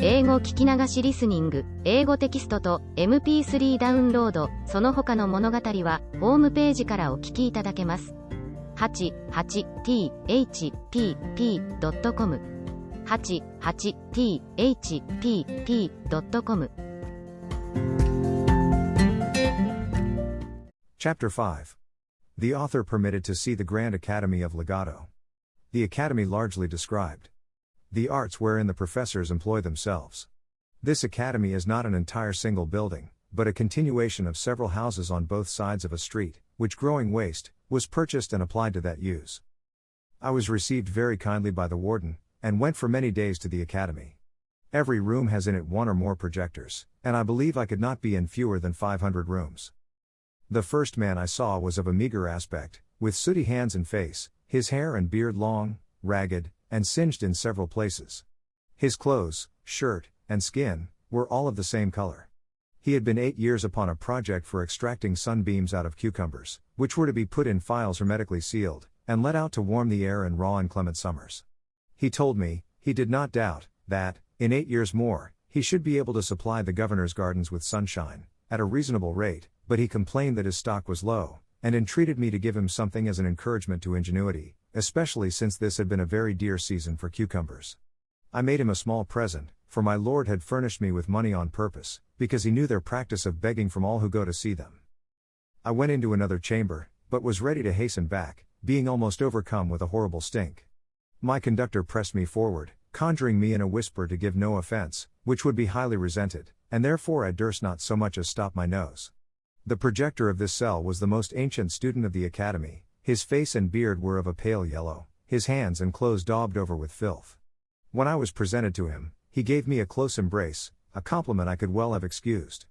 英語聞き流しリスニング、英語テキストと MP3 ダウンロード、その他の物語はホームページからお聞きいただけます。88thpp.com 88thpp.com Chapter 5. The author permitted to see the Grand Academy of Legato. The academy largely described the arts wherein the professors employ themselves. This academy is not an entire single building, but a continuation of several houses on both sides of a street, which growing waste, was purchased and applied to that use. I was received very kindly by the warden, and went for many days to the academy. Every room has in it one or more projectors, and I believe I could not be in fewer than 500 rooms. The first man I saw was of a meager aspect, with sooty hands and face, his hair and beard long, ragged, and singed in several places. His clothes, shirt, and skin, were all of the same color. He had been 8 years upon a project for extracting sunbeams out of cucumbers, which were to be put in phials hermetically sealed, and let out to warm the air in raw inclement summers. He told me, he did not doubt, that, in 8 years more, he should be able to supply the governor's gardens with sunshine, at a reasonable rate, but he complained that his stock was low, and entreated me to give him something as an encouragement to ingenuity, especially since this had been a very dear season for cucumbers. I made him a small present, for my lord had furnished me with money on purpose, because he knew their practice of begging from all who go to see them. I went into another chamber, but was ready to hasten back, being almost overcome with a horrible stink. My conductor pressed me forward, conjuring me in a whisper to give no offense, which would be highly resented, and therefore I durst not so much as stop my nose. The projector of this cell was the most ancient student of the academy. His face and beard were of a pale yellow, his hands and clothes daubed over with filth. When I was presented to him, he gave me a close embrace, a compliment I could well have excused.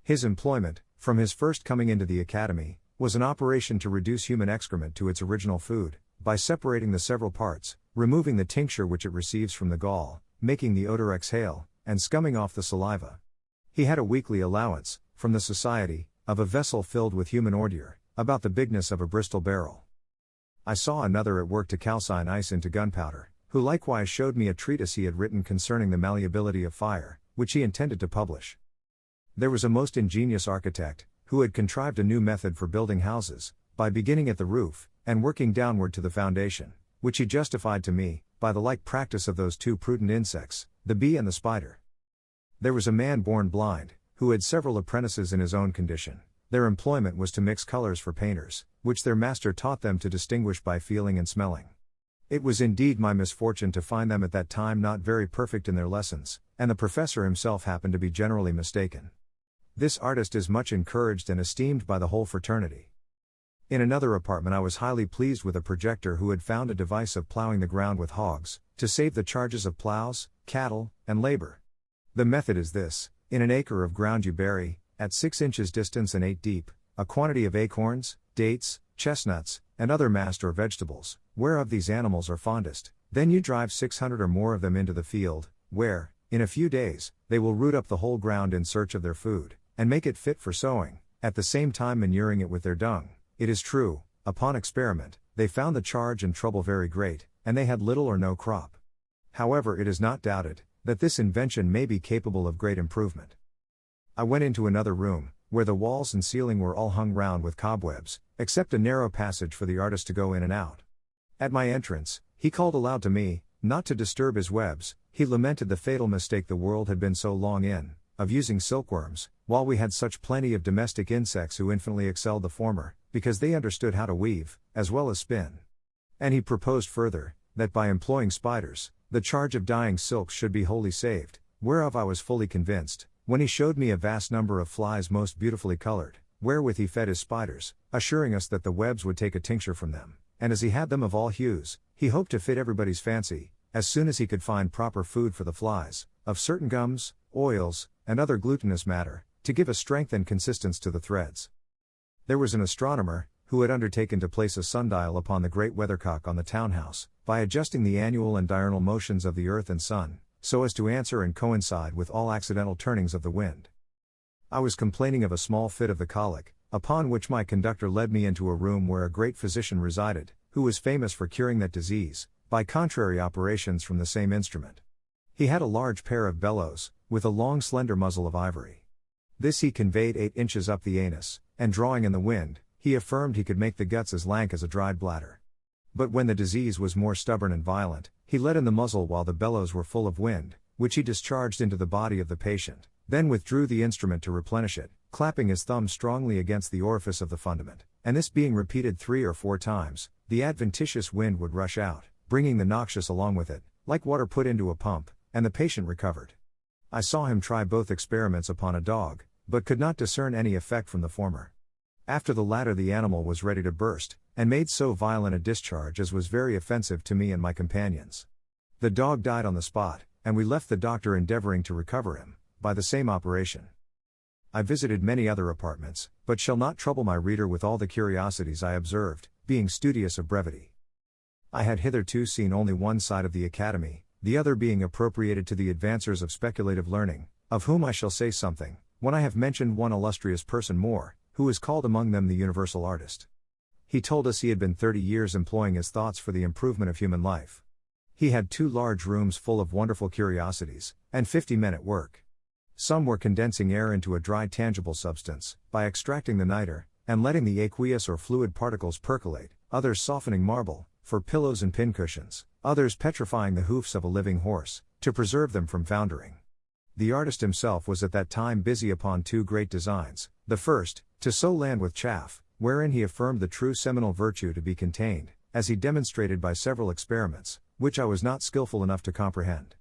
His employment, from his first coming into the academy, was an operation to reduce human excrement to its original food, by separating the several parts, removing the tincture which it receives from the gall, making the odor exhale, and scumming off the saliva. He had a weekly allowance, from the society, of a vessel filled with human ordure, about the bigness of a Bristol barrel. I saw another at work to calcine ice into gunpowder, who likewise showed me a treatise he had written concerning the malleability of fire, which he intended to publish. There was a most ingenious architect, who had contrived a new method for building houses, by beginning at the roof, and working downward to the foundation, which he justified to me, by the like practice of those two prudent insects, the bee and the spider. There was a man born blind, who had several apprentices in his own condition. Their employment was to mix colors for painters, which their master taught them to distinguish by feeling and smelling. It was indeed my misfortune to find them at that time not very perfect in their lessons, and the professor himself happened to be generally mistaken. This artist is much encouraged and esteemed by the whole fraternity. In another apartment I was highly pleased with a projector who had found a device of plowing the ground with hogs, to save the charges of plows, cattle, and labor. The method is this: in an acre of ground you bury, at 6 inches distance and 8 deep, a quantity of acorns, dates, chestnuts, and other mast or vegetables, whereof these animals are fondest. Then you drive 600 or more of them into the field, where, in a few days, they will root up the whole ground in search of their food, and make it fit for sowing, at the same time manuring it with their dung. It is true, upon experiment, they found the charge and trouble very great, and they had little or no crop. However, it is not doubted that this invention may be capable of great improvement. I went into another room, where the walls and ceiling were all hung round with cobwebs, except a narrow passage for the artist to go in and out. At my entrance, he called aloud to me, not to disturb his webs. He lamented the fatal mistake the world had been so long in, of using silkworms, while we had such plenty of domestic insects who infinitely excelled the former, because they understood how to weave, as well as spin. And he proposed further, that by employing spiders, the charge of dyeing silks should be wholly saved, whereof I was fully convinced, when he showed me a vast number of flies most beautifully colored, wherewith he fed his spiders, assuring us that the webs would take a tincture from them, and as he had them of all hues, he hoped to fit everybody's fancy, as soon as he could find proper food for the flies, of certain gums, oils, and other glutinous matter, to give a strength and consistence to the threads. There was an astronomer, who had undertaken to place a sundial upon the great weathercock on the townhouse, by adjusting the annual and diurnal motions of the earth and sun, so as to answer and coincide with all accidental turnings of the wind. I was complaining of a small fit of the colic, upon which my conductor led me into a room where a great physician resided, who was famous for curing that disease, by contrary operations from the same instrument. He had a large pair of bellows, with a long slender muzzle of ivory. This he conveyed 8 inches up the anus, and drawing in the wind, he affirmed he could make the guts as lank as a dried bladder. But when the disease was more stubborn and violent, he let in the muzzle while the bellows were full of wind, which he discharged into the body of the patient, then withdrew the instrument to replenish it, clapping his thumb strongly against the orifice of the fundament, and this being repeated 3 or 4 times, the adventitious wind would rush out, bringing the noxious along with it, like water put into a pump, and the patient recovered. I saw him try both experiments upon a dog, but could not discern any effect from the former. After the latter the animal was ready to burst, and made so violent a discharge as was very offensive to me and my companions. The dog died on the spot, and we left the doctor endeavoring to recover him, by the same operation. I visited many other apartments, but shall not trouble my reader with all the curiosities I observed, being studious of brevity. I had hitherto seen only one side of the academy, the other being appropriated to the advancers of speculative learning, of whom I shall say something, when I have mentioned one illustrious person more, who is called among them the universal artist. He told us he had been 30 years employing his thoughts for the improvement of human life. He had 2 large rooms full of wonderful curiosities, and 50 men at work. Some were condensing air into a dry tangible substance, by extracting the niter, and letting the aqueous or fluid particles percolate, others softening marble, for pillows and pincushions, others petrifying the hoofs of a living horse, to preserve them from foundering. The artist himself was at that time busy upon 2 great designs, the first, to sow land with chaff, wherein he affirmed the true seminal virtue to be contained, as he demonstrated by several experiments, which I was not skillful enough to comprehend.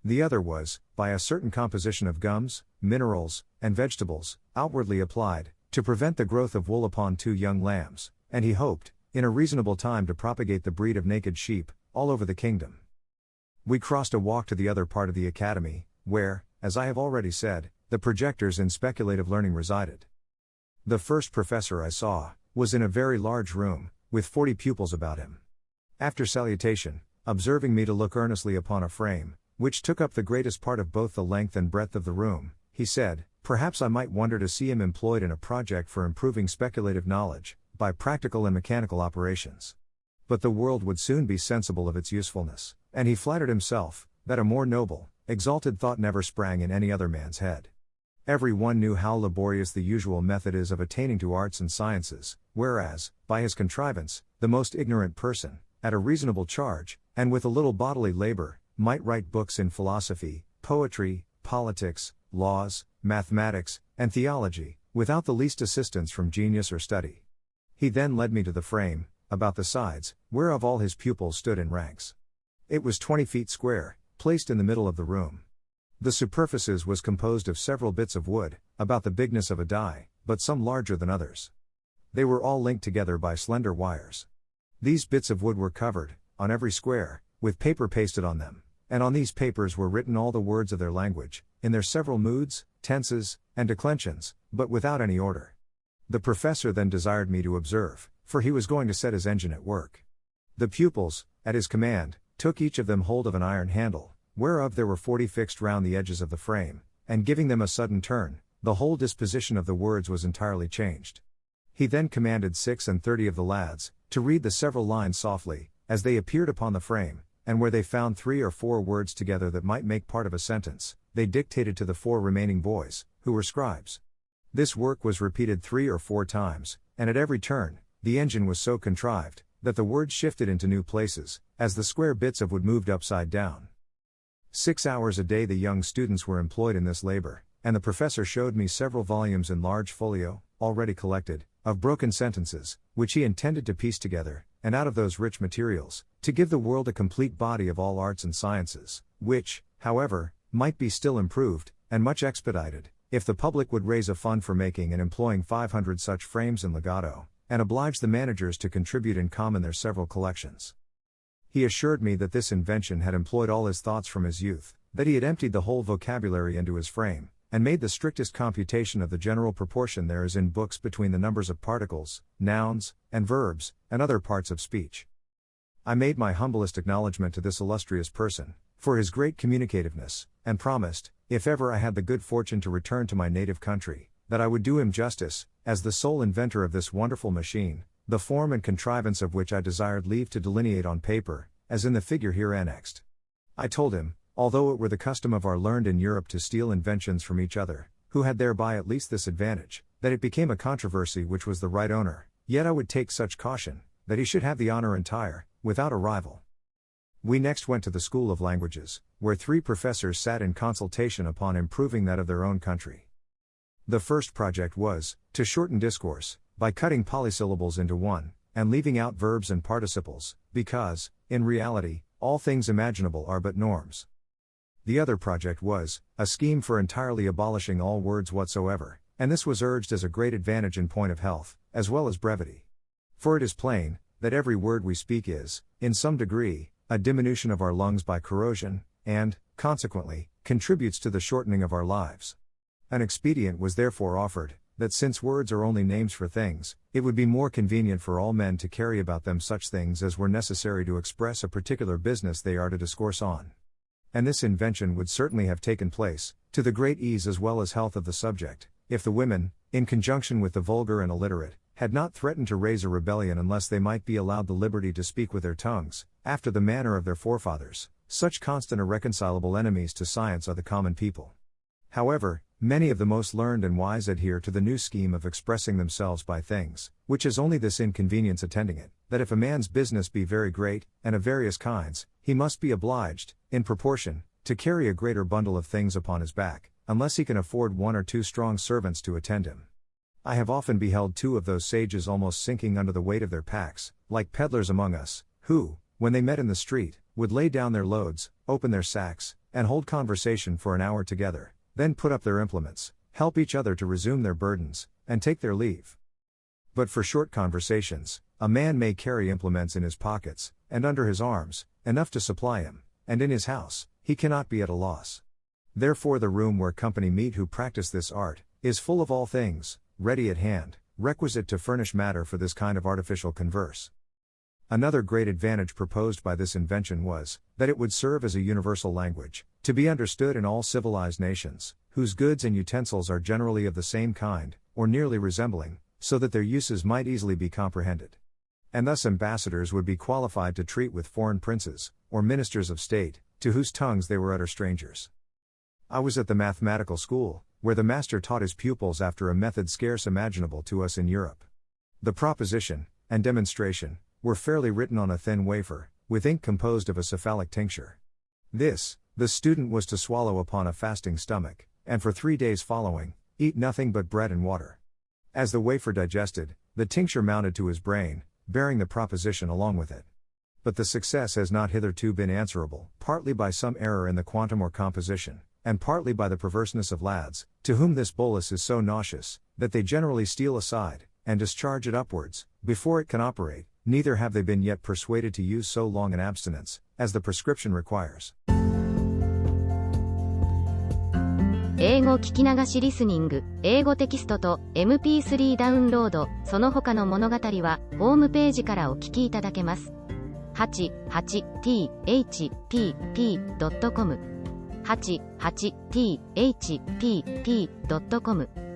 The other was, by a certain composition of gums, minerals, and vegetables, outwardly applied, to prevent the growth of wool upon 2 young lambs, and he hoped, in a reasonable time to propagate the breed of naked sheep, all over the kingdom. We crossed a walk to the other part of the academy, where, as I have already said, the projectors in speculative learning resided. The first professor I saw, was in a very large room, with 40 pupils about him. After salutation, observing me to look earnestly upon a frame, which took up the greatest part of both the length and breadth of the room, he said, perhaps I might wonder to see him employed in a project for improving speculative knowledge, by practical and mechanical operations. But the world would soon be sensible of its usefulness, and he flattered himself, that a more noble, exalted thought never sprang in any other man's head. Every one knew how laborious the usual method is of attaining to arts and sciences, whereas, by his contrivance, the most ignorant person, at a reasonable charge, and with a little bodily labor, might write books in philosophy, poetry, politics, laws, mathematics, and theology, without the least assistance from genius or study. He then led me to the frame, about the sides, whereof all his pupils stood in ranks. It was 20 feet square, placed in the middle of the room. The superficies was composed of several bits of wood, about the bigness of a die, but some larger than others. They were all linked together by slender wires. These bits of wood were covered, on every square, with paper pasted on them, and on these papers were written all the words of their language, in their several moods, tenses, and declensions, but without any order. The professor then desired me to observe, for he was going to set his engine at work. The pupils, at his command, took each of them hold of an iron handle, whereof there were 40 fixed round the edges of the frame, and giving them a sudden turn, the whole disposition of the words was entirely changed. He then commanded 36 of the lads, to read the several lines softly, as they appeared upon the frame, and where they found 3 or 4 words together that might make part of a sentence, they dictated to the 4 remaining boys, who were scribes. This work was repeated 3 or 4 times, and at every turn, the engine was so contrived, that the words shifted into new places, as the square bits of wood moved upside down. 6 hours a day the young students were employed in this labor, and the professor showed me several volumes in large folio, already collected, of broken sentences, which he intended to piece together, and out of those rich materials, to give the world a complete body of all arts and sciences, which, however, might be still improved, and much expedited, if the public would raise a fund for making and employing 500 such frames in legato, and oblige the managers to contribute in common their several collections. He assured me that this invention had employed all his thoughts from his youth, that he had emptied the whole vocabulary into his frame, and made the strictest computation of the general proportion there is in books between the numbers of particles, nouns, and verbs, and other parts of speech. I made my humblest acknowledgment to this illustrious person, for his great communicativeness, and promised, if ever I had the good fortune to return to my native country, that I would do him justice, as the sole inventor of this wonderful machine, the form and contrivance of which I desired leave to delineate on paper, as in the figure here annexed. I told him, although it were the custom of our learned in Europe to steal inventions from each other, who had thereby at least this advantage, that it became a controversy which was the right owner, yet I would take such caution, that he should have the honor entire, without a rival. We next went to the School of Languages, where 3 professors sat in consultation upon improving that of their own country. The first project was, to shorten discourse, by cutting polysyllables into one, and leaving out verbs and participles, because, in reality, all things imaginable are but norms. The other project was, a scheme for entirely abolishing all words whatsoever, and this was urged as a great advantage in point of health, as well as brevity. For it is plain, that every word we speak is, in some degree, a diminution of our lungs by corrosion, and, consequently, contributes to the shortening of our lives. An expedient was therefore offered, that since words are only names for things, it would be more convenient for all men to carry about them such things as were necessary to express a particular business they are to discourse on. And this invention would certainly have taken place, to the great ease as well as health of the subject, if the women, in conjunction with the vulgar and illiterate, had not threatened to raise a rebellion unless they might be allowed the liberty to speak with their tongues, after the manner of their forefathers. Such constant irreconcilable enemies to science are the common people. However, many of the most learned and wise adhere to the new scheme of expressing themselves by things, which has only this inconvenience attending it, that if a man's business be very great, and of various kinds, he must be obliged, in proportion, to carry a greater bundle of things upon his back, unless he can afford 1 or 2 strong servants to attend him. I have often beheld 2 of those sages almost sinking under the weight of their packs, like peddlers among us, who, when they met in the street, would lay down their loads, open their sacks, and hold conversation for an hour together, then put up their implements, help each other to resume their burdens, and take their leave. But for short conversations, a man may carry implements in his pockets, and under his arms, enough to supply him, and in his house, he cannot be at a loss. Therefore the room where company meet who practice this art, is full of all things, ready at hand, requisite to furnish matter for this kind of artificial converse. Another great advantage proposed by this invention was, that it would serve as a universal language, to be understood in all civilized nations, whose goods and utensils are generally of the same kind, or nearly resembling, so that their uses might easily be comprehended. And thus ambassadors would be qualified to treat with foreign princes, or ministers of state, to whose tongues they were utter strangers. I was at the mathematical school, where the master taught his pupils after a method scarce imaginable to us in Europe. The proposition, and demonstration, were fairly written on a thin wafer, with ink composed of a cephalic tincture. This, the student was to swallow upon a fasting stomach, and for 3 days following, eat nothing but bread and water. As the wafer digested, the tincture mounted to his brain, bearing the proposition along with it. But the success has not hitherto been answerable, partly by some error in the quantum or composition, and partly by the perverseness of lads, to whom this bolus is so nauseous, that they generally steal aside, and discharge it upwards, before it can operate, neither have they been yet persuaded to use so long an abstinence, as the prescription requires. 英語聞き流しリスニング、英語テキストと MP3 ダウンロード、その他の物語は、ホームページからお聞きいただけます。88thpp.com 88thpp.com